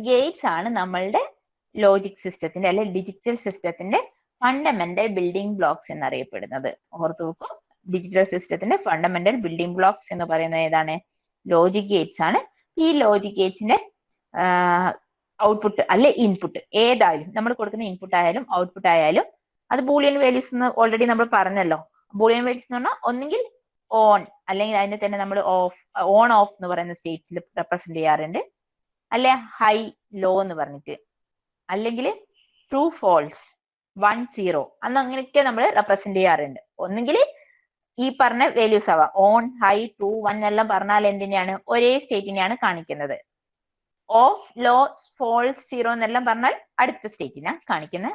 Gates ആണ് നമ്മളുടെ logic സിസ്റ്റത്തിന്റെ അല്ലെ ഡിജിറ്റൽ സിസ്റ്റത്തിന്റെ ഫണ്ടമെന്റൽ ബിൽഡിംഗ് ബ്ലോക്സ് എന്നറിയപ്പെടുന്നത്. ഓർത്തു നോക്കൂ, ഡിജിറ്റൽ സിസ്റ്റത്തിന്റെ ഫണ്ടമെന്റൽ ബിൽഡിംഗ് ബ്ലോക്സ് എന്ന് പറയുന്നത് ഏതാണ്? ലോജിക് ഗേറ്റ്സ് ആണ്. ഈ ലോജിക് ഗേറ്റ്സിന്റെ ഔട്ട്പുട്ട് അല്ലെ ഇൻപുട്ട് ഏതായാലും, നമ്മൾ കൊടുക്കുന്ന ഇൻപുട്ട് ആയാലും ഔട്ട്പുട്ട് ആയാലും അത് ബൂളിയൻ വാല്യൂസ് എന്ന് ഓൾറെഡി നമ്മൾ പറഞ്ഞല്ലോ. ബൂളിയൻ വാല്യൂസ് എന്ന് പറഞ്ഞാൽ ഒന്നെങ്കിൽ ഓൺ അല്ലെങ്കിൽ അതിനെ തന്നെ നമ്മൾ ഓഫ്, ഓൺ ഓഫ് എന്ന് പറയുന്ന സ്റ്റേറ്റ്സിൽ റെപ്രസെന്റ് ചെയ്യാറുണ്ട്, അല്ലെ ഹൈ ലോ എന്ന് പറഞ്ഞിട്ട്, അല്ലെങ്കിൽ ട്രൂ ഫോൾസ് 1 0 അന്ന് അങ്ങനെയൊക്കെ നമ്മൾ റെപ്രസെന്റ് ചെയ്യാറുണ്ട്. ഒന്നെങ്കിൽ ഈ പറഞ്ഞ വാല്യൂസ് ആവാം, ഓൺ ഹൈ ട്രൂ 1 എല്ലാം പറഞ്ഞാൽ എന്തിനെയാണ്? ഒരേ സ്റ്റേറ്റിനെയാണ് കാണിക്കുന്നത്. ഓഫ് ലോ ഫോൾസ് 0 എന്നെല്ലാം പറഞ്ഞാൽ അടുത്ത സ്റ്റേറ്റിനെ കാണിക്കുന്ന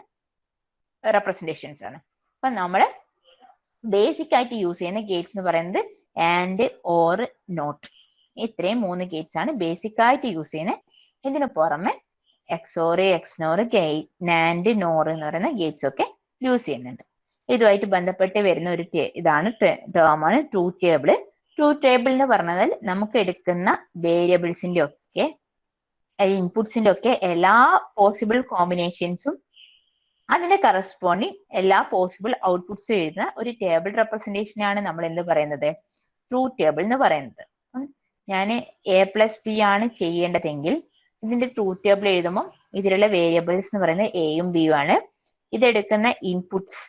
റെപ്രസെന്റേഷൻസ് ആണ്. അപ്പൊ നമ്മള് ബേസിക് ആയിട്ട് യൂസ് ചെയ്യുന്ന ഗേറ്റ്സ് എന്ന് പറയുന്നത് ആൻഡ്, ഓർ, നോട്ട്, ഇത്രയും 3 ഗേറ്റ്സ് ആണ് ബേസിക് ആയിട്ട് യൂസ് ചെയ്യുന്നത്. ഇതിന് പുറമെ എക്സോർ, എക്സ്നോർ, നാൻഡ്, നോർ എന്ന് പറയുന്ന ഗേറ്റ്സ് ഒക്കെ യൂസ് ചെയ്യുന്നുണ്ട്. ഇതുമായിട്ട് ബന്ധപ്പെട്ട് വരുന്ന ഒരു ഇതാണ് ടേമാണ് ട്രൂത്ത് ടേബിൾ. ട്രൂത്ത് ടേബിൾ എന്ന് പറഞ്ഞാൽ നമുക്ക് എടുക്കുന്ന വേരിയബിൾസിന്റെ ഒക്കെ ഇൻപുട്സിന്റെ ഒക്കെ എല്ലാ പോസിബിൾ കോമ്പിനേഷൻസും അതിന്റെ കറസ്പോണ്ടിങ് എല്ലാ പോസിബിൾ ഔട്ട്പുട്ട്സും എഴുതുന്ന ഒരു ടേബിൾ റെപ്രസെന്റേഷനാണ് നമ്മൾ എന്ത് പറയുന്നത്? ട്രൂത്ത് ടേബിൾ എന്ന് പറയുന്നത്. ഞാൻ A+B ആണ് ചെയ്യേണ്ടതെങ്കിൽ ഇതിന്റെ ട്രൂത്ത് ടേബിൾ എഴുതുമ്പോൾ ഇതിലുള്ള വേരിയബിൾസ് എന്ന് പറയുന്നത് എയും ബിയും ആണ്. ഇതെടുക്കുന്ന ഇൻപുട്സ്,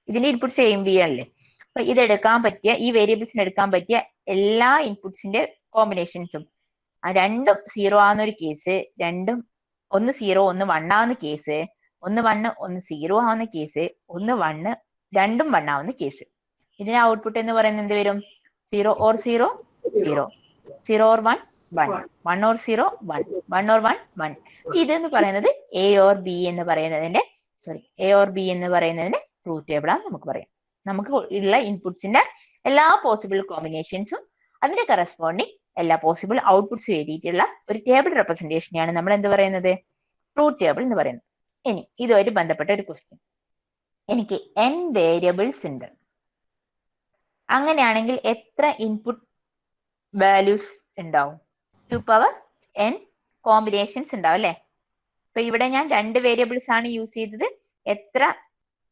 ഇതിന്റെ ഇൻപുട്സ് എയും ബിയും അല്ലേ. അപ്പൊ ഇതെടുക്കാൻ പറ്റിയ, ഈ വേരിയബിൾസിന് എടുക്കാൻ പറ്റിയ എല്ലാ ഇൻപുട്സിന്റെ കോമ്പിനേഷൻസും, രണ്ടും 0 ആവുന്ന ഒരു കേസ്, ഒന്ന് 0 ഒന്ന് 1 ആവുന്ന കേസ്, ഒന്ന് 1 ഒന്ന് 0 ആവുന്ന കേസ്, ഒന്ന് 1 രണ്ടും 1 ആവുന്ന കേസ്. ഇതിന്റെ ഔട്ട്പുട്ട് എന്ന് പറയുന്നത് എന്ത് വരും? 0 or 0 0, 0 or 1 1, 1 or 0 1, 1 or 1 1. ഇതെന്ന് പറയുന്നത് A or B എന്ന് പറയുന്നതിന്റെ ട്രൂത്ത് ടേബിൾ ആണ് നമുക്ക് പറയാം. നമുക്ക് ഉള്ള ഇൻപുട്സിന്റെ എല്ലാ പോസിബിൾ കോമ്പിനേഷൻസും അതിന്റെ കറസ്പോണ്ടിങ് എല്ലാ പോസിബിൾ ഔട്ട്പുട്ട്സും എഴുതിയിട്ടുള്ള ഒരു ടേബിൾ റെപ്രസെന്റേഷനെയാണ് നമ്മൾ എന്ത് പറയുന്നത്? ട്രൂത്ത് ടേബിൾ എന്ന് പറയുന്നത്. ഇനി ഇതുമായിട്ട് ബന്ധപ്പെട്ട ഒരു ക്വസ്റ്റ്യൻ, എനിക്ക് n വേരിയബിൾസ് ഉണ്ട്, അങ്ങനെയാണെങ്കിൽ എത്ര ഇൻപുട്ട് വാല്യൂസ് ഉണ്ടാവും? 2n കോമ്പിനേഷൻസ് ഉണ്ടാവും അല്ലെ. അപ്പൊ ഇവിടെ ഞാൻ 2 വേരിയബിൾസ് ആണ് യൂസ് ചെയ്തത്. എത്ര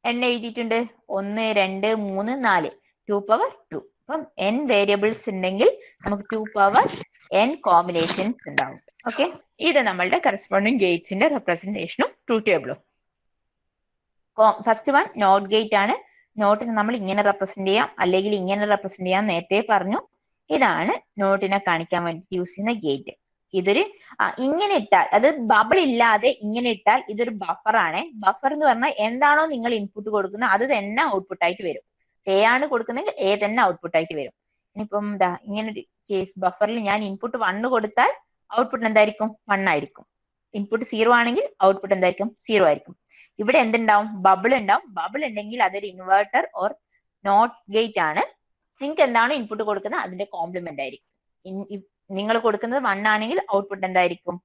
എണ്ണം എഴുതിയിട്ടുണ്ട്? 1 2 3 4, 2 അപ്പം n വേരിയബിൾസ് ഉണ്ടെങ്കിൽ നമുക്ക് 2n കോമ്പിനേഷൻസ് ഉണ്ടാവും. ഓക്കെ, ഇത് നമ്മളുടെ കറസ്പോണ്ടിങ് ഗേറ്റ്സിന്റെ റെപ്രസെന്റേഷനും ട്രൂത്ത് ടേബിളും. ഫസ്റ്റ് വൺ നോട്ട് ഗേറ്റ് ആണ്. നോട്ടിനെ നമ്മൾ ഇങ്ങനെ റെപ്രസെന്റ് ചെയ്യാം, അല്ലെങ്കിൽ ഇങ്ങനെ റെപ്രസെന്റ് ചെയ്യാം, നേരത്തെ പറഞ്ഞു. ഇതാണ് നോട്ടിനെ കാണിക്കാൻ വേണ്ടി യൂസ് ചെയ്യുന്ന ഗേറ്റ്. ഇതൊരു ഇങ്ങനെ ഇട്ടാൽ, അത് ബബിൾ ഇല്ലാതെ ഇങ്ങനെ ഇട്ടാൽ ഇതൊരു ബഫർ ആണ്. ബഫർ എന്ന് പറഞ്ഞാൽ എന്താണോ നിങ്ങൾ ഇൻപുട്ട് കൊടുക്കുന്നത് അത് തന്നെ ഔട്ട്പുട്ട് ആയിട്ട് വരും. എ ആണ് കൊടുക്കുന്നെങ്കിൽ എ തന്നെ ഔട്ട്പുട്ട് ആയിട്ട് വരും. ഇനിയിപ്പം ഇങ്ങനെ ഒരു കേസ്, ബഫറിൽ ഞാൻ ഇൻപുട്ട് 1 കൊടുത്താൽ ഔട്ട്പുട്ട് എന്തായിരിക്കും? 1 ആയിരിക്കും. ഇൻപുട്ട് 0 ആണെങ്കിൽ ഔട്ട്പുട്ട് എന്തായിരിക്കും? 0 ആയിരിക്കും. ഇവിടെ എന്തുണ്ടാവും? ബബിൾ ഉണ്ടാവും. ബബിൾ ഉണ്ടെങ്കിൽ അതൊരു ഇൻവെർട്ടർ ഓർ നോട്ട് ഗേറ്റ് ആണ്. നിങ്ങൾക്ക് എന്താണ് ഇൻപുട്ട് കൊടുക്കുന്നത് അതിന്റെ കോംപ്ലിമെന്റ് ആയിരിക്കും. നിങ്ങൾ കൊടുക്കുന്നത് 1 ആണെങ്കിൽ ഔട്ട്പുട്ട് എന്തായിരിക്കും?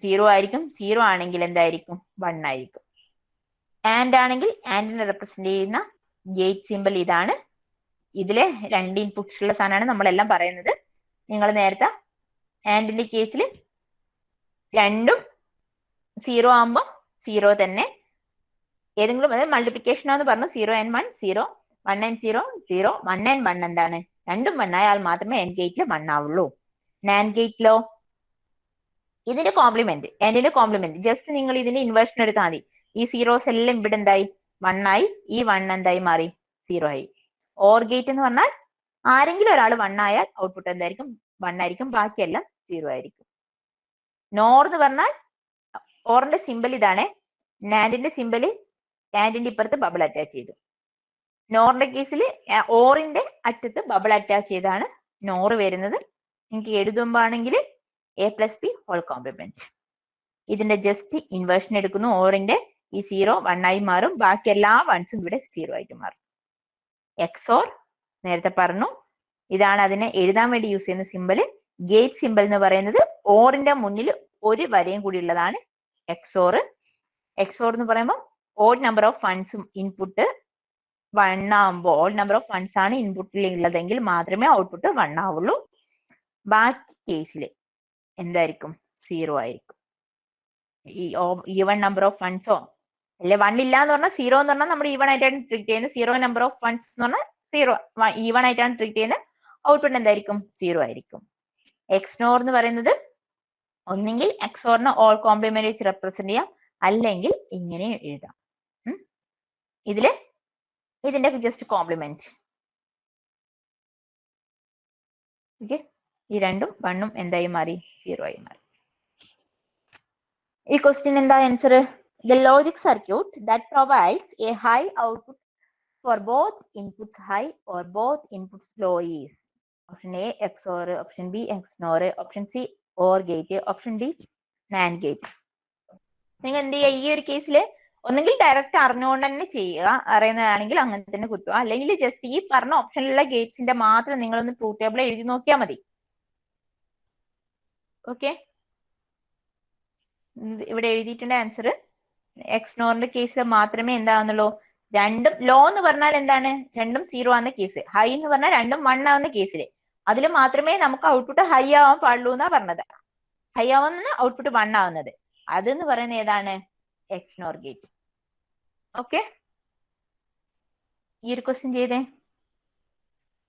0 ആയിരിക്കും. 0 ആണെങ്കിൽ എന്തായിരിക്കും? 1 ആയിരിക്കും. ആൻഡ് ആണെങ്കിൽ ആൻഡിനെ റെപ്രസെന്റ് ചെയ്യുന്ന ഗേറ്റ് സിമ്പിൾ ഇതാണ്. ഇതിലെ 2 ഇൻപുട്സ് ഉള്ള സാധനമാണ് നമ്മളെല്ലാം പറയുന്നത്. നിങ്ങൾ നേരത്തെ ആൻഡിന്റെ കേസിൽ രണ്ടും 0 ആകുമ്പോൾ 0 തന്നെ, ഏതെങ്കിലും അതായത് മൾട്ടിപ്ലിക്കേഷൻ ആണെന്ന് പറഞ്ഞു. 0 and 1 0, 1 and 0 0, 1 and 1 എന്താണ്? രണ്ടും 1 ആയാൽ മാത്രമേ എൻ ഗേറ്റിൽ 1 ആവുള്ളൂ. നാൻഡ് ഗേറ്റിലോ ഇതിന്റെ കോംപ്ലിമെന്റ്, എൻഡിന്റെ കോംപ്ലിമെന്റ്, ജസ്റ്റ് നിങ്ങൾ ഇതിന്റെ ഇൻവേർഷൻ എടുത്താൽ മതി. ഈ സീറോസ് എല്ലാം ഇവിടെ എന്തായി? 1 ആയി. ഈ 1 എന്തായി മാറി? 0 ആയി. ഓർ ഗേറ്റ് എന്ന് പറഞ്ഞാൽ ആരെങ്കിലും ഒരാൾ 1 ആയാൽ ഔട്ട്പുട്ട് എന്തായിരിക്കും? 1 ആയിരിക്കും, ബാക്കിയെല്ലാം 0 ആയിരിക്കും. നോർ എന്ന് പറഞ്ഞാൽ ഓറിന്റെ സിമ്പിൾ ഇതാണ്. നാൻഡിന്റെ സിമ്പിൾ ആൻഡിന്റെ ഇപ്പുറത്ത് ബബിൾ അറ്റാച്ച് ചെയ്തു. നോറിന്റെ കേസിൽ ഓറിന്റെ അറ്റത്ത് ബബിൾ അറ്റാച്ച് ചെയ്താണ് നോർ വരുന്നത്. എനിക്ക് എഴുതുമ്പോഴാണെങ്കിൽ A+B ഹോൾ കോംപ്ലിമെന്റ്. ഇതിന്റെ ജസ്റ്റ് ഇൻവേർഷൻ എടുക്കുന്നു. ഓറിന്റെ ഈ 0 1 ആയി മാറും, ബാക്കി എല്ലാ വൺസും ഇവിടെ 0 ആയിട്ട് മാറും. എക്സോർ നേരത്തെ പറഞ്ഞു, ഇതാണ് അതിനെ എഴുതാൻ വേണ്ടി യൂസ് ചെയ്യുന്ന സിമ്പിൾ. ഗേറ്റ് സിമ്പിൾ എന്ന് പറയുന്നത് ഓറിന്റെ മുന്നിൽ ഒരു വരയും കൂടി ഉള്ളതാണ് എക്സോർ. എക്സോർ എന്ന് പറയുമ്പോൾ ഓഡ് നമ്പർ ഓഫ് ഫണ്ട്സും ഇൻപുട്ട് 1 ആകുമ്പോൾ, ഓഡ് നമ്പർ ഓഫ് ഫണ്ട്സ് ആണ് ഇൻപുട്ടിൽ ഉള്ളതെങ്കിൽ മാത്രമേ ഔട്ട്പുട്ട് 1 ആവുള്ളൂ. ബാക്കി കേസിൽ എന്തായിരിക്കും? 0 ആയിരിക്കും. ഈവൺ നമ്പർ ഓഫ് വൺസോ അല്ലെ, 1 ഇല്ല എന്ന് പറഞ്ഞാൽ 0 എന്ന് പറഞ്ഞാൽ നമ്മൾ ഈവൺ ആയിട്ടാണ് ട്രീറ്റ് ചെയ്യുന്നത്. 0 നമ്പർ ഓഫ് വൺസ് എന്ന് പറഞ്ഞാൽ 0 ഈവൺ ആയിട്ടാണ് ട്രീറ്റ് ചെയ്യുന്നത്. ഔട്ട്പുട്ട് എന്തായിരിക്കും? 0 ആയിരിക്കും. എക്സ്നോർ എന്ന് പറയുന്നത് ഒന്നെങ്കിൽ എക്സോറിനെ ഓൾ കോംപ്ലിമെന്റ് വെച്ച് റെപ്രസെന്റ് ചെയ്യാം, അല്ലെങ്കിൽ ഇങ്ങനെ എഴുതാം. ഇതിന്റെ ജസ്റ്റ് കോംപ്ലിമെന്റ്. ഓക്കെ, ഈ രണ്ടും 1ഉം എന്തായി മാറി? 0 ആയി മാറി. ഈ ക്വസ്റ്റ്യൻ എന്താ answer? The logic circuit that provides a high output for both inputs high or both inputs low is option A XOR, option B XNOR, option C OR gate, option D NAND gate. നിങ്ങൾ എന്ത് ചെയ്യുക? ഈ ഒരു കേസിൽ ഒന്നെങ്കിൽ direct അറിഞ്ഞുകൊണ്ട് തന്നെ ചെയ്യുക, അറിയുന്നതാണെങ്കിൽ അങ്ങനെ തന്നെ കുത്തുക, അല്ലെങ്കിൽ ജസ്റ്റ് ഈ പറഞ്ഞ ഓപ്ഷനിലുള്ള ഗേറ്റ്സിന്റെ മാത്രം നിങ്ങളൊന്ന് ട്രൂത്ത് ടേബിൾ എഴുതി നോക്കിയാൽ മതി. ഓക്കെ, ഇവിടെ എഴുതിയിട്ടുണ്ട് ആൻസർ. എക്സ്നോറിന്റെ കേസിൽ മാത്രമേ എന്താകുന്നുള്ളൂ, രണ്ടും ലോ എന്ന് പറഞ്ഞാൽ എന്താണ്? രണ്ടും 0 ആവുന്ന കേസ്. ഹൈ എന്ന് പറഞ്ഞാൽ രണ്ടും 1 ആവുന്ന കേസിൽ അതിൽ മാത്രമേ നമുക്ക് ഔട്ട്പുട്ട് ഹൈ ആവാൻ പാടുള്ളൂ എന്നാ പറഞ്ഞത്. ഹൈ ആവുന്ന ഔട്ട്പുട്ട് 1 ആവുന്നത് അതെന്ന് പറയുന്നത് ഏതാണ്? XNOR gate. ഓക്കെ, ഈ ഒരു ക്വസ്റ്റ്യൻ ചെയ്തേ.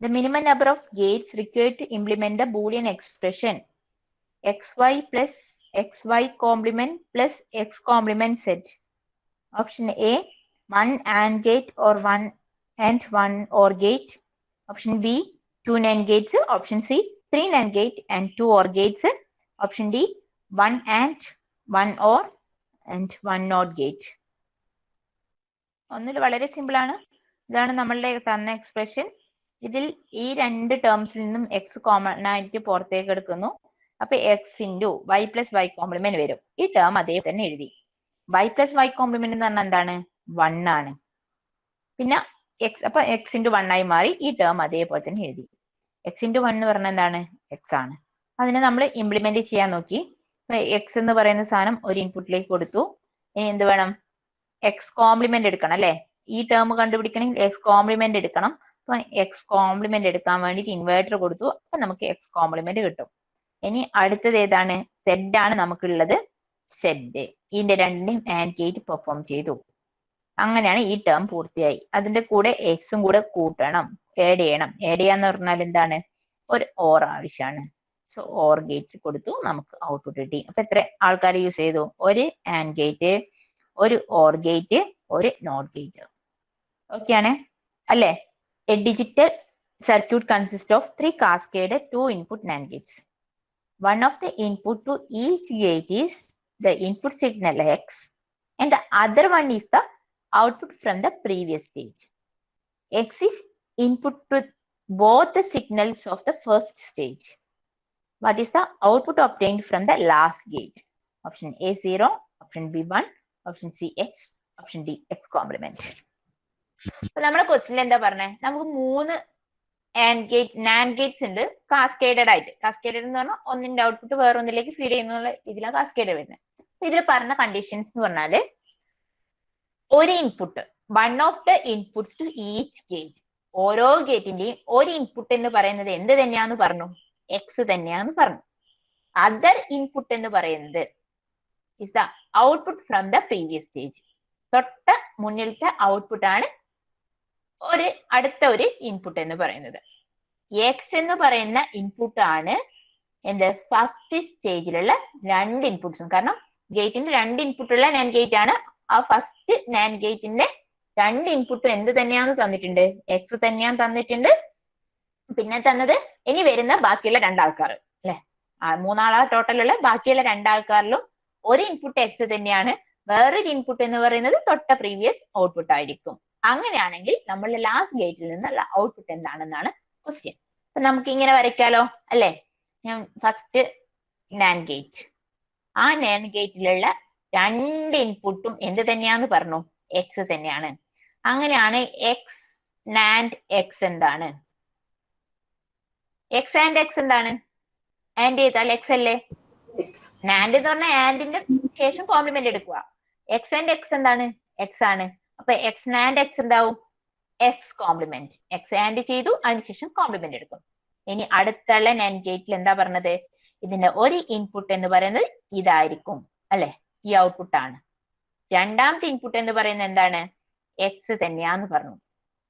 The minimum number of gates required to implement the Boolean expression xy plus xy complement plus x complement set. Option A 1 AND gate or 1 and 1 OR gate. Option B 2 NAND gates. Option C 3 NAND gate and 2 OR gates. Option D 1 AND 1 OR and 1 NOT gate. ഒന്നിൽ വളരെ simple ആണ്. ഇതാണ് നമ്മളുടെ തന്ന expression. ഇതിൽ ഈ രണ്ട് ടേംസിൽ നിന്നും എക്സ് കോമൺ ആയിട്ട് പുറത്തേക്ക് എടുക്കുന്നു. അപ്പൊ X into Y plus Y complement വരും. ഈ ടേം അതേ തന്നെ എഴുതി. വൈ പ്ലസ് വൈ കോംപ്ലിമെന്റ് എന്ന് പറഞ്ഞാൽ എന്താണ്? 1 ആണ്. പിന്നെ എക്സ്, അപ്പൊ എക്സ് ഇൻറ്റു 1 ആയി മാറി. ഈ ടേം അതേപോലെ തന്നെ എഴുതി. എക്സ് ഇൻറ്റു 1 എന്ന് പറഞ്ഞാൽ എന്താണ്? എക്സ് ആണ്. അതിനെ നമ്മൾ ഇംപ്ലിമെന്റ് ചെയ്യാൻ നോക്കി. എക്സ് എന്ന് പറയുന്ന സാധനം ഒരു ഇൻപുട്ടിലേക്ക് കൊടുത്തു. ഇനി എന്ത് വേണം? എക്സ് കോംപ്ലിമെന്റ് എടുക്കണം അല്ലെ? ഈ ടേം കണ്ടുപിടിക്കണമെങ്കിൽ എക്സ് കോംപ്ലിമെന്റ് എടുക്കണം. അപ്പൊ എക്സ് കോംപ്ലിമെന്റ് എടുക്കാൻ വേണ്ടിയിട്ട് ഇൻവേർട്ടർ കൊടുത്തു. അപ്പൊ നമുക്ക് എക്സ് കോംപ്ലിമെന്റ് കിട്ടും. ഇനി അടുത്തത് ഏതാണ്? സെഡ് ആണ് നമുക്കുള്ളത്. സെഡ് ഇതിന്റെ രണ്ടിന്റെയും ആൻഡ് ഗേറ്റ് പെർഫോം ചെയ്തു. അങ്ങനെയാണ് ഈ ടേം പൂർത്തിയായി. അതിന്റെ കൂടെ എക്സും കൂടെ കൂട്ടണം, ആഡ് ചെയ്യണം. ആഡ് ചെയ്യാന്ന് പറഞ്ഞാൽ എന്താണ്? ഒരു ഓർ ആവശ്യമാണ്. സോ ഓർ ഗേറ്റ് കൊടുത്തു, നമുക്ക് ഔട്ട്പുട്ട് കിട്ടി. അപ്പൊ എത്ര ആൾക്കാർ യൂസ് ചെയ്തു? ഒരു ആൻഡ് ഗേറ്റ്, ഒരു ഓർ ഗേറ്റ്, ഒരു നോട്ട് ഗേറ്റ്. ഓക്കെ ആണ് അല്ലേ? A digital circuit consists of 3 cascaded 2 input NAND gates. One of the input to each gate is the input signal X and the other one is the output from the previous stage. X is input to both the signals of the first stage. What is the output obtained from the last gate? Option A 0, option B 1, option C X, option D X complement. അപ്പൊ നമ്മുടെ ക്വസ്റ്റ്യനിൽ എന്താ പറഞ്ഞത്? നമുക്ക് 3 and gate NAND Gates ഉണ്ട് cascaded ആയിട്ട്. Cascaded എന്ന് പറഞ്ഞാൽ ഒന്നിന്റെ ഔട്ട്പുട്ട് വേറെ ഒന്നിലേക്ക് ഫീഡ് ചെയ്യുന്ന ഇതിലാണ് കാസ്കേഡ് വരുന്നത്. ഇതിൽ പറഞ്ഞ കണ്ടീഷൻസ് എന്ന് പറഞ്ഞാല് ഒരു input, 1 of the inputs to each gate, ഓരോ ഗേറ്റിന്റെയും ഒരു ഇൻപുട്ട് എന്ന് പറയുന്നത് എന്ത് തന്നെയാന്ന് പറഞ്ഞു? എക്സ് തന്നെയാന്ന് പറഞ്ഞു. അതർ ഇൻപുട്ട് എന്ന് പറയുന്നത് is the output from the previous stage. തൊട്ട മുന്നിലത്തെ ഔട്ട്പുട്ട് ആണ് അടുത്ത ഒരു ഇൻപുട്ട് എന്ന് പറയുന്നത്. എക്സ് എന്ന് പറയുന്ന ഇൻപുട്ട് ആണ് എന്ത്? ഫസ്റ്റ് സ്റ്റേജിലുള്ള 2 ഇൻപുട്സും. കാരണം ഗേറ്റിന്റെ 2 ഇൻപുട്ടുള്ള നാൻഡ് ഗേറ്റ് ആണ്. ആ ഫസ്റ്റ് നാൻഡ് ഗേറ്റിന്റെ 2 ഇൻപുട്ടും എന്ത് തന്നെയാന്ന് തന്നിട്ടുണ്ട്? എക്സ് തന്നെയാന്ന് തന്നിട്ടുണ്ട്. പിന്നെ തന്നത് ഇനി വരുന്ന ബാക്കിയുള്ള 2 ആൾക്കാർ അല്ലെ, 3 ആളാ ടോട്ടലുള്ള. ബാക്കിയുള്ള 2 ആൾക്കാരിലും ഒരു ഇൻപുട്ട് എക്സ് തന്നെയാണ്, വേറൊരു ഇൻപുട്ട് എന്ന് പറയുന്നത് തൊട്ട പ്രീവിയസ് ഔട്ട്പുട്ട് ആയിരിക്കും. അങ്ങനെയാണെങ്കിൽ നമ്മളുടെ ലാസ്റ്റ് ഗേറ്റിൽ നിന്നുള്ള ഔട്ട്പുട്ട് എന്താണെന്നാണ് ക്വസ്റ്റ്യൻ. അപ്പൊ നമുക്ക് ഇങ്ങനെ വരയ്ക്കാലോ അല്ലെ? ഞാൻ ഫസ്റ്റ് നാൻഡ് ഗേറ്റ്, ആ നാൻഡ് ഗേറ്റിലുള്ള 2 ഇൻപുട്ടും എന്ത് തന്നെയാന്ന് പറഞ്ഞു? എക്സ് തന്നെയാണ്. അങ്ങനെയാണ് എക്സ് നാൻഡ് എക്സ് എന്താണ്? എക്സ് ആൻഡ് എക്സ് എന്താണ്? ആൻഡ് ചെയ്താൽ എക്സ് അല്ലേ? നാൻഡ് എന്ന് പറഞ്ഞാൽ ആൻഡിന്റെ ശേഷം കോംപ്ലിമെന്റ് എടുക്കുക. എക്സ് ആൻഡ് എക്സ് എന്താണ്? എക്സ് ആണ്. അപ്പൊ എക്സ് ആൻഡ് എക്സ് എന്താവും? X complement. എക്സ് ആൻഡ് ചെയ്തു, അതിനുശേഷം കോംപ്ലിമെന്റ് എടുക്കും. ഇനി അടുത്തുള്ള നാൻഡ് ഗേറ്റിൽ എന്താ പറഞ്ഞത്? ഇതിന്റെ ഒരു ഇൻപുട്ട് എന്ന് പറയുന്നത് ഇതായിരിക്കും അല്ലെ? ഈ ഔട്ട്പുട്ട് ആണ്. രണ്ടാമത്തെ ഇൻപുട്ട് എന്ന് പറയുന്നത് എന്താണ്? എക്സ് തന്നെയാന്ന് പറഞ്ഞു.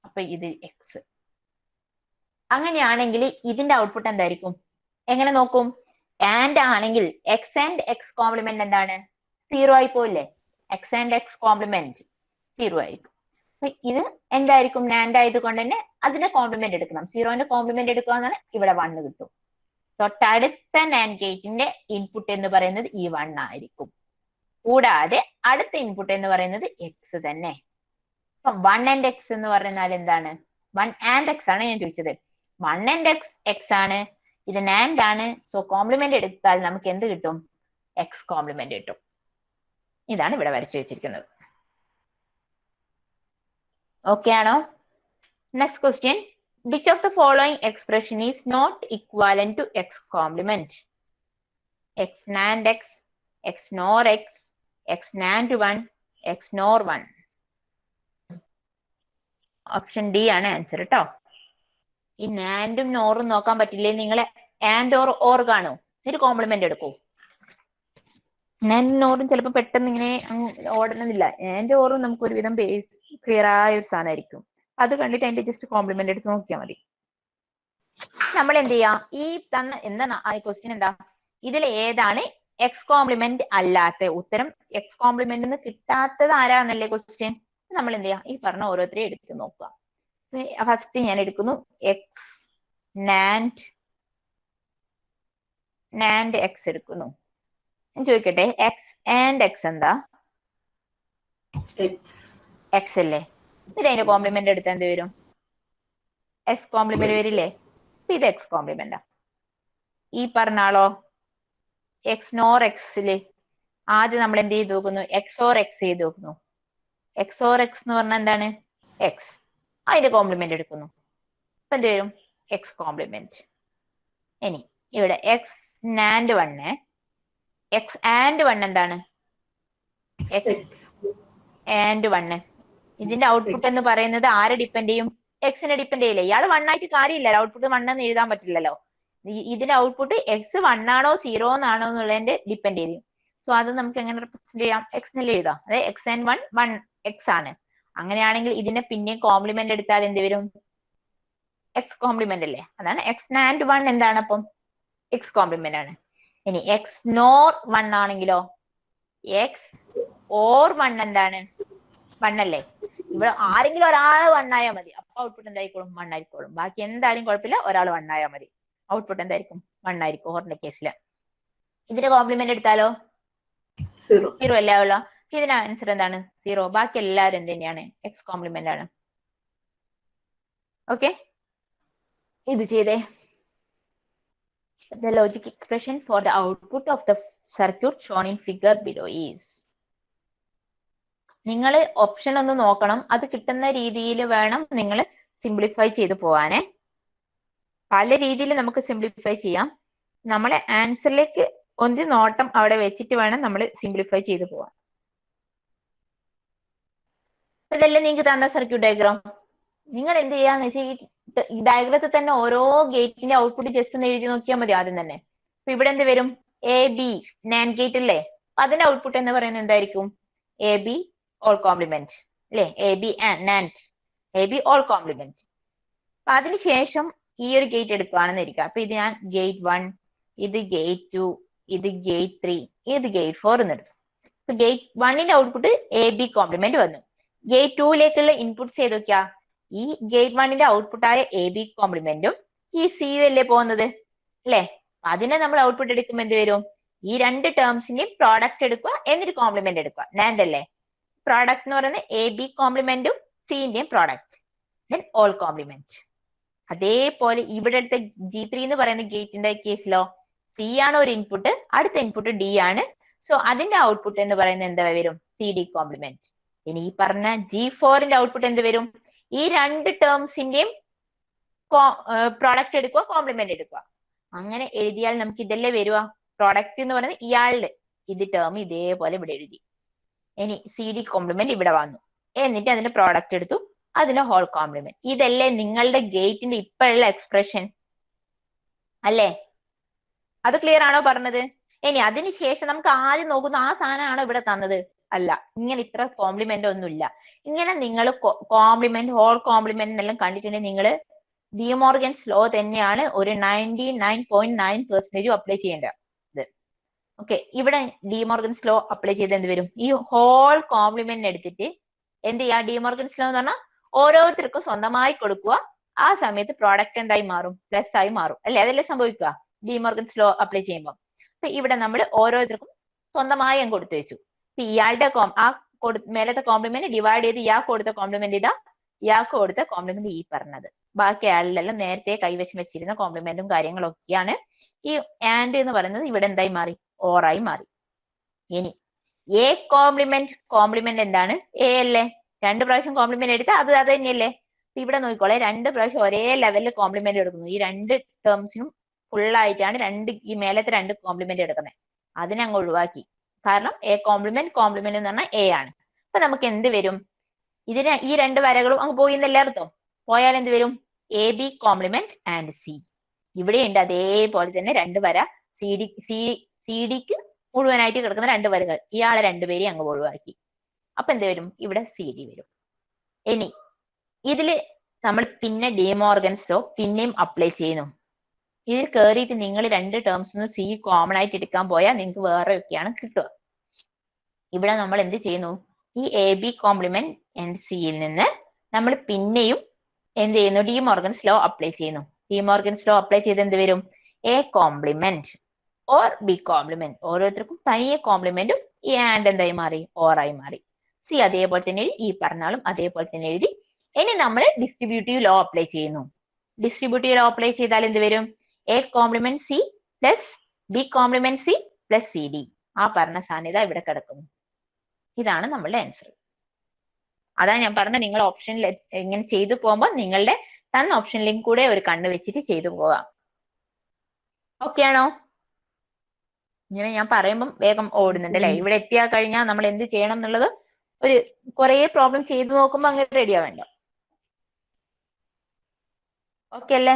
അപ്പൊ ഇത് എക്സ്. അങ്ങനെയാണെങ്കിൽ ഇതിന്റെ ഔട്ട്പുട്ട് എന്തായിരിക്കും? എങ്ങനെ നോക്കും? ആൻഡ് ആണെങ്കിൽ എക്സ് ആൻഡ് എക്സ് കോംപ്ലിമെന്റ് എന്താണ്? 0 ആയി പോയില്ലേ? എക്സ് ആൻഡ് എക്സ് കോംപ്ലിമെന്റ് 0 ആയിരിക്കും. അപ്പൊ ഇത് എന്തായിരിക്കും? നാൻഡ് ആയതുകൊണ്ട് തന്നെ അതിന്റെ കോംപ്ലിമെന്റ് എടുക്കണം. 0ന്റെ കോംപ്ലിമെന്റ് എടുക്കുകയെന്നാണ് ഇവിടെ 1 കിട്ടും. തൊട്ടടുത്ത നാൻഡ് ഗേറ്റിന്റെ ഇൻപുട്ട് എന്ന് പറയുന്നത് ഈ 1 ആയിരിക്കും. കൂടാതെ അടുത്ത ഇൻപുട്ട് എന്ന് പറയുന്നത് എക്സ് തന്നെ. അപ്പൊ 1 ആൻഡ് എക്സ് എന്ന് പറഞ്ഞാൽ എന്താണ്? 1 ആൻഡ് എക്സ് ആണ് ഞാൻ ചോദിച്ചത്. 1 ആൻഡ് എക്സ് എക്സ് ആണ്, ഇത് നാൻഡ് ആണ്. സോ കോംപ്ലിമെന്റ് എടുത്താൽ നമുക്ക് എന്ത് കിട്ടും? എക്സ് കോംപ്ലിമെന്റ് കിട്ടും. ഇതാണ് ഇവിടെ വരച്ചു വെച്ചിരിക്കുന്നത്. ഓക്കെ ആണോ? Next question. Which of the following expression is not equivalent to x complement? X NAND x, x NOR x, x NAND 1, x NOR 1. Option D ആണ് ആൻസർ കേട്ടോ. ഈ നാൻഡും നോറും നോക്കാൻ പറ്റില്ലേ? നിങ്ങൾ ആൻഡ് ഓർ കാണൂ, എന്നിട്ട് കോംപ്ലിമെന്റ് എടുക്കൂ. നാൻഡും നോറും ചിലപ്പോൾ പെട്ടെന്ന് ഇങ്ങനെ ഓടണമെന്നില്ല. ആൻഡ് ഓറും നമുക്ക് ഒരുവിധം ബേസ് ക്ലിയർ ആയ ഒരു സാധനമായിരിക്കും. അത് കണ്ടിട്ട് അതിന്റെ ജസ്റ്റ് കോംപ്ലിമെന്റ് എടുത്ത് നോക്കിയാൽ മതി. നമ്മൾ എന്ത് ചെയ്യാം? ഈ തന്ന എന്താണ് ആ ക്വസ്റ്റ്യൻ? എന്താ ഇതിൽ ഏതാണ് എക്സ് കോംപ്ലിമെന്റ് അല്ലാത്ത? ഉത്തരം എക്സ് കോംപ്ലിമെന്റ് കിട്ടാത്തത് ആരാന്നല്ലേ ക്വസ്റ്റ്യൻ. നമ്മൾ എന്ത് ചെയ്യാം? ഈ പറഞ്ഞ ഓരോരുത്തരെയും എടുത്ത് നോക്കുക. ഫസ്റ്റ് ഞാൻ എടുക്കുന്നു എക്സ് നാൻഡ് എക്സ് എടുക്കുന്നു. ഞാൻ ചോദിക്കട്ടെ, എക്സ് ആൻഡ് എക്സ് എന്താ? എക്സ് അല്ലേ? എന്നിട്ട് അതിന്റെ കോംപ്ലിമെന്റ് എടുത്താൽ എന്ത് വരും? എക്സ് കോംപ്ലിമെന്റ് വരില്ലേ? ഇത് എക്സ് കോംപ്ലിമെന്റാ. ഈ പറഞ്ഞ ആളോ എക്സ് നോർ എക്സില് ആദ്യം നമ്മൾ എന്ത് ചെയ്ത് നോക്കുന്നു? എക്സ് ഓർ എക്സ് ചെയ്ത് നോക്കുന്നു. എക്സ് ഓർ എക്സ് എന്ന് പറഞ്ഞാൽ എന്താണ്? എക്സ്. അതിന്റെ കോംപ്ലിമെന്റ് എടുക്കുന്നു. അപ്പൊ എന്ത് വരും? X complement. ഇനി ഇവിടെ എക്സ് നാൻഡ് 1, എക്സ് ആൻഡ് 1 എന്താണ്? X AND 1. ഇതിന്റെ ഔട്ട്പുട്ട് എന്ന് പറയുന്നത് ആരെ ഡിപ്പെൻഡ് ചെയ്യും? എക്സിനെ ഡിപ്പെൻഡ് ചെയ്യില്ലേ? ഇയാൾ 1 ആയിട്ട് കാര്യമില്ല. ഔട്ട്പുട്ട് 1 എന്ന് എഴുതാൻ പറ്റില്ലല്ലോ. ഇതിന്റെ ഔട്ട്പുട്ട് എക്സ് 1 ആണോ 0 എന്നാണോ എന്നുള്ളതിന്റെ ഡിപ്പെൻഡ് ചെയ്യും. സോ അത് നമുക്ക് എങ്ങനെ റെപ്രസെന്റ് ചെയ്യാം? എക്സ് എന്നല്ലേ എഴുതാം. അതായത് എക്സ് ആൻഡ് 1 എക്സ് ആണ്. അങ്ങനെയാണെങ്കിൽ ഇതിനെ പിന്നെയും കോംപ്ലിമെന്റ് എടുത്താൽ എന്ത് വരും? എക്സ് കോംപ്ലിമെന്റ് അല്ലേ? അതാണ് എക്സ് ആൻഡ് 1 എന്താണ്? അപ്പം എക്സ് കോംപ്ലിമെന്റ് ആണ്. ഇനി എക്സ് നോർ 1 ആണെങ്കിലോ? എക്സ് ഓർ 1 എന്താണ്? 1 അല്ലേ? ഇവിടെ ആരെങ്കിലും ഒരാൾ 1 ആയാൽ മതി. അപ്പൊ ഔട്ട്പുട്ട് എന്തായിക്കോളും? 1 ആയിക്കോളും. ബാക്കി എന്തായാലും കുഴപ്പമില്ല, ഒരാൾ 1 ആയാൽ മതി. ഔട്ട്പുട്ട് എന്തായിരിക്കും? 1 ആയിരിക്കും ഓറിന്റെ കേസില്. ഇതിന്റെ കോംപ്ലിമെന്റ് എടുത്താലോ? 0 അല്ലേ ആവുള്ളൂ. ഇതിന് ആൻസർ എന്താണ്? 0. ബാക്കി എല്ലാവരും എന്ത് തന്നെയാണ്? എക്സ് കോംപ്ലിമെന്റ് ആണ്. ഓക്കെ, ഇത് ചെയ്തേ. The logic expression for the output of the circuit shown in figure below is. നിങ്ങൾ ഓപ്ഷൻ ഒന്ന് നോക്കണം. അത് കിട്ടുന്ന രീതിയിൽ വേണം നിങ്ങൾ സിംപ്ലിഫൈ ചെയ്ത് പോവാനേ. പല രീതിയിൽ നമുക്ക് സിംപ്ലിഫൈ ചെയ്യാം. നമ്മളെ ആൻസറിലേക്ക് ഒന്ന് നോട്ടം അവിടെ വെച്ചിട്ട് വേണം നമ്മൾ സിംപ്ലിഫൈ ചെയ്ത് പോവാൻ. ഇതല്ലേ നിങ്ങൾക്ക് തന്ന സർക്യൂട്ട് ഡയഗ്രാം. നിങ്ങൾ എന്ത് ചെയ്യാന്ന് വെച്ചാൽ ഈ ഡയഗ്രത്തിൽ തന്നെ ഓരോ ഗേറ്റിന്റെ ഔട്ട്പുട്ട് ജസ്റ്റ് ഒന്ന് എഴുതി നോക്കിയാൽ മതി ആദ്യം തന്നെ. അപ്പൊ ഇവിടെ എന്ത് വരും? എ ബി നാൻഡ് ഗേറ്റ് അല്ലേ? അതിന്റെ ഔട്ട്പുട്ട് എന്ന് പറയുന്നത് എന്തായിരിക്കും? എ ബി ഓൾ കോംപ്ലിമെന്റ് അല്ലേ? A B NAND A B whole complement. അപ്പൊ അതിനുശേഷം ഈ ഒരു ഗേറ്റ് എടുക്കുകയാണെന്ന് ഇരിക്കുക. അപ്പൊ ഇത് ഞാൻ ഗേറ്റ് 1, ഇത് ഗേറ്റ് 2, ഇത് ഗേറ്റ് 3, ഇത് ഗേറ്റ് 4 എന്ന് എടുത്തു. അപ്പൊ ഗേറ്റ് 1ന്റെ ഔട്ട്പുട്ട് എ ബി കോംപ്ലിമെന്റ് വന്നു. ഗേറ്റ് 2ലേക്കുള്ള ഇൻപുട്ട്സ് ചെയ്ത് നോക്കിയാ ഈ ഗേറ്റ് 1ന്റെ ഔട്ട്പുട്ട് ആയ എ ബി കോംപ്ലിമെന്റും ഈ സി യു അല്ലേ പോകുന്നത് അല്ലേ? അതിനെ നമ്മൾ ഔട്ട്പുട്ട് എടുക്കുമ്പോൾ എന്ത് വരും? ഈ രണ്ട് ടേംസിന്റെയും പ്രോഡക്റ്റ് എടുക്കുക, എന്നിട്ട് കോംപ്ലിമെന്റ് എടുക്കുക. നാൻഡ് അല്ലേ? പ്രോഡക്റ്റ് എന്ന് പറയുന്നത് എ ബി കോംപ്ലിമെന്റും സിന്റെയും പ്രോഡക്റ്റ്, ദെൻ ഓൾ കോംപ്ലിമെന്റ്. അതേപോലെ ഇവിടെ അടുത്ത G3 എന്ന് പറയുന്ന ഗേറ്റിന്റെ കേസിലോ സി ആണ് ഒരു ഇൻപുട്ട്, അടുത്ത ഇൻപുട്ട് ഡി ആണ്. സോ അതിന്റെ ഔട്ട്പുട്ട് എന്ന് പറയുന്നത് എന്താ വരും? C D complement. ഇനി ഈ പറഞ്ഞ G4ന്റെ ഔട്ട്പുട്ട് എന്ത് വരും? ഈ രണ്ട് ടേംസിന്റെയും പ്രോഡക്റ്റ് എടുക്കുക, കോംപ്ലിമെന്റ് എടുക്കുക. അങ്ങനെ എഴുതിയാൽ നമുക്ക് ഇതല്ലേ വരുക? പ്രോഡക്റ്റ് എന്ന് പറയുന്നത് ഇയാളുടെ ഇത് ടേം ഇതേപോലെ ഇവിടെ എഴുതി. ഇനി സി ഡി കോംപ്ലിമെന്റ് ഇവിടെ വന്നു, എന്നിട്ട് അതിന്റെ പ്രോഡക്റ്റ് എടുത്തു, അതിന്റെ ഹോൾ കോംപ്ലിമെന്റ്. ഇതല്ലേ നിങ്ങളുടെ ഗേറ്റിന്റെ ഇപ്പോഴുള്ള എക്സ്പ്രഷൻ അല്ലേ? അത് ക്ലിയർ ആണോ പറഞ്ഞത്? ഇനി അതിനുശേഷം നമുക്ക് ആദ്യം നോക്കുന്ന ആ സാധനമാണ് ഇവിടെ തന്നത് അല്ല, ഇങ്ങനെ ഇത്ര കോംപ്ലിമെന്റ് ഒന്നുമില്ല. ഇങ്ങനെ നിങ്ങൾ കോംപ്ലിമെന്റ്, ഹോൾ കോംപ്ലിമെന്റ് എന്നെല്ലാം കണ്ടിട്ടുണ്ടെങ്കിൽ നിങ്ങൾ ഡിമോർഗൻസ് ലോ തന്നെയാണ് ഒരു 99.9% അപ്ലൈ ചെയ്യേണ്ടത്. ഓക്കെ, ഇവിടെ ഡിമോർഗൻസ് ലോ അപ്ലൈ ചെയ്ത് എന്ത് വരും, ഈ ഹോൾ കോംപ്ലിമെന്റ് എടുത്തിട്ട് എന്ത് ചെയ്യാ, ഡിമോർഗൻസ് ലോ എന്ന് പറഞ്ഞാൽ ഓരോരുത്തർക്കും സ്വന്തമായി കൊടുക്കുക. ആ സമയത്ത് പ്രോഡക്റ്റ് എന്തായി മാറും, പ്ലസ് ആയി മാറും അല്ലെ, അതല്ലേ സംഭവിക്കുക ഡിമോർഗൻസ് ലോ അപ്ലൈ ചെയ്യുമ്പോൾ. അപ്പൊ ഇവിടെ നമ്മൾ ഓരോരുത്തർക്കും സ്വന്തമായി ഞാൻ കൊടുത്തു വെച്ചു. ഇയാളുടെ മേലത്തെ കോംപ്ലിമെന്റ് ഡിവൈഡ് ചെയ്ത് ഇയാൾക്ക് കൊടുത്ത കോംപ്ലിമെന്റ് ഇതാ, ഇയാൾക്ക് കൊടുത്ത കോംപ്ലിമെന്റ് ഈ പറഞ്ഞത്. ബാക്കി ആളിലെല്ലാം നേരത്തെ കൈവശം വെച്ചിരുന്ന കോംപ്ലിമെന്റും കാര്യങ്ങളൊക്കെയാണ്. ഈ ആൻഡ് എന്ന് പറയുന്നത് ഇവിടെ എന്തായി മാറി, ഓറായി മാറി. ഇനി എ കോംപ്ലിമെന്റ് എന്താണ്, എ അല്ലേ, 2 പ്രാവശ്യം കോംപ്ലിമെന്റ് എടുത്താൽ അത് തന്നെയല്ലേ. ഇവിടെ നോക്കിക്കോളെ, 2 പ്രാവശ്യം ഒരേ ലെവലിൽ കോംപ്ലിമെന്റ് എടുക്കുന്നു. ഈ 2 ടേംസിനും ഫുൾ ആയിട്ടാണ് ഈ മേലത്തെ 2 കോംപ്ലിമെന്റ് എടുക്കുന്നത്. അതിനെ അങ്ങ് ഒഴിവാക്കി. കാരണം എ കോംപ്ലിമെന്റ് എന്ന് പറഞ്ഞാൽ എ ആണ്. അപ്പൊ നമുക്ക് എന്ത് വരും, ഈ 2 വരകളും അങ്ങ് പോയി എന്നല്ലേ അർത്ഥം. പോയാൽ എന്ത് വരും, A B complement AND C. ഇവിടെയുണ്ട് അതേപോലെ തന്നെ 2 വര, സി ഡിക്ക് മുഴുവനായിട്ട് കിടക്കുന്ന 2 വരകൾ, ഇയാളെ 2 പേരെയും അങ്ങ് ഒഴിവാക്കി. അപ്പൊ എന്ത് വരും, ഇവിടെ സി ഡി വരും. ഇനി ഇതില് നമ്മൾ പിന്നെ ഡിമോർഗൻസ് ലോ പിന്നെയും അപ്ലൈ ചെയ്യുന്നു. ഇതിൽ കയറിയിട്ട് നിങ്ങൾ 2 ടേംസ് സി കോമൺ ആയിട്ട് എടുക്കാൻ പോയാൽ നിങ്ങൾക്ക് വേറെ ഒക്കെയാണ് കിട്ടുക. ഇവിടെ നമ്മൾ എന്ത് ചെയ്യുന്നു, ഈ എ ബി കോംപ്ലിമെന്റ് ആൻഡ് സിയിൽ നിന്ന് നമ്മൾ പിന്നെയും എന്ത് ചെയ്യുന്നു, ഡിമോർഗൻസ് ലോ അപ്ലൈ ചെയ്യുന്നു. ഡിമോർഗൻസ് ലോ അപ്ലൈ ചെയ്ത് എന്ത് വരും, A complement OR B complement, ഓരോരുത്തർക്കും തനിയെ കോംപ്ലിമെന്റും ഈ ആൻഡ് എന്തായി മാറി, ഓറായി മാറി. സി അതേപോലെ തന്നെ എഴുതി, ഈ പറഞ്ഞാലും അതേപോലെ തന്നെ എഴുതി. ഇനി നമ്മൾ ഡിസ്ട്രിബ്യൂട്ടീവ് ലോ അപ്ലൈ ചെയ്യുന്നു. ഡിസ്ട്രിബ്യൂട്ടീവ് ലോ അപ്ലൈ ചെയ്താൽ എന്ത് വരും, A complement C plus B complement C plus C D. ആ പറഞ്ഞ സാധ്യത ഇവിടെ കിടക്കുന്നു. ഇതാണ് നമ്മളുടെ ആൻസർ. അതാണ് ഞാൻ പറഞ്ഞത്, നിങ്ങൾ ഓപ്ഷനിൽ ഇങ്ങനെ ചെയ്തു പോകുമ്പോൾ നിങ്ങളുടെ തന്ന ഓപ്ഷനിലും കൂടെ ഒരു കണ്ണ് വെച്ചിട്ട് ചെയ്തു പോകാം. ഓക്കെ ആണോ? ഇങ്ങനെ ഞാൻ പറയുമ്പോൾ വേഗം ഓടുന്നുണ്ട് അല്ലെ. ഇവിടെ എത്തിയാ കഴിഞ്ഞാൽ നമ്മൾ എന്ത് ചെയ്യണം എന്നുള്ളത് ഒരു കുറെ പ്രോബ്ലം ചെയ്തു നോക്കുമ്പോൾ അങ്ങനെ റെഡി ആവണ്ട. ഓക്കെ അല്ലേ?